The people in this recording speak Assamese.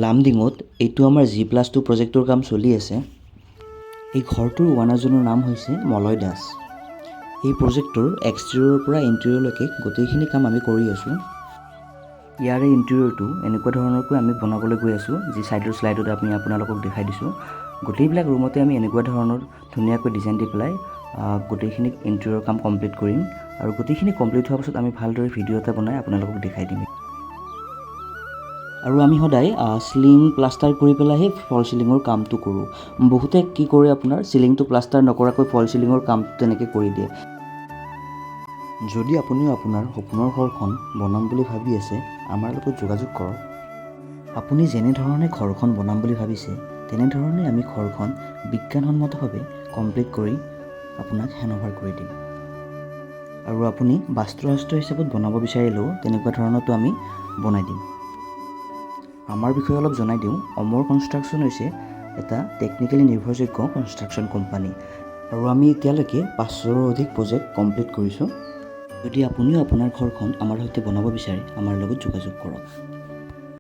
লামডিঙত এইটো আমাৰ G+2 প্ৰজেক্টৰ কাম চলি আছে। এই ঘৰটোৰ ওৱানাৰজনৰ নাম হৈছে মলয় দাস। এই প্ৰজেক্টৰ এক্সটেৰিয়ৰৰ পৰা ইণ্টেৰিয়ৰলৈকে গোটেইখিনি কাম আমি কৰি আছোঁ। ইয়াৰে ইণ্টেৰিয়ৰটো এনেকুৱা ধৰণৰকৈ আমি বনাবলৈ গৈ আছোঁ, যি ছাইডৰ শ্লাইডত আমি আপোনালোকক দেখাই দিছোঁ। গোটেইবিলাক ৰুমতে আমি এনেকুৱা ধৰণৰ ধুনীয়াকৈ ডিজাইন দি পেলাই গোটেইখিনি ইণ্টেৰিয়ৰ কাম কমপ্লিট কৰিম আৰু গোটেইখিনি কমপ্লিট হোৱাৰ পাছত আমি ভালদৰে ভিডিঅ' এটা বনাই আপোনালোকক দেখাই দিম। আৰু আমি সদায় চিলিং প্লাষ্টাৰ কৰি পেলাইহে ফল চিলিঙৰ কামটো কৰোঁ। বহুতে কি কৰে আপোনাৰ চিলিংটো প্লাষ্টাৰ নকৰাকৈ ফল চিলিঙৰ কামটো তেনেকৈ কৰি দিয়ে। যদি আপুনিও আপোনাৰ সপোনৰ ঘৰখন বনাম বুলি ভাবি আছে, আমাৰ লগত যোগাযোগ কৰক। আপুনি যেনেধৰণে ঘৰখন বনাম বুলি ভাবিছে, তেনেধৰণে আমি ঘৰখন বিজ্ঞানসন্মতভাৱে কমপ্লিট কৰি আপোনাক হেণ্ডঅভাৰ কৰি দিম। আৰু আপুনি বাস্তুশাস্ত্ৰ হিচাপত বনাব বিচাৰিলেও তেনেকুৱা ধৰণতো আমি বনাই দিম। আমাৰ বিষয়ে অলপ জনাই দিওঁ। অমৰ কনষ্ট্ৰাকশ্যন হৈছে এটা টেকনিকেলি নিৰ্ভৰযোগ্য কনষ্ট্ৰাকশ্যন কোম্পানী আৰু আমি এতিয়ালৈকে 500ৰো অধিক প্ৰজেক্ট কমপ্লিট কৰিছোঁ। যদি আপুনিও আপোনাৰ ঘৰখন আমাৰ সৈতে বনাব বিচাৰে, আমাৰ লগত যোগাযোগ কৰক।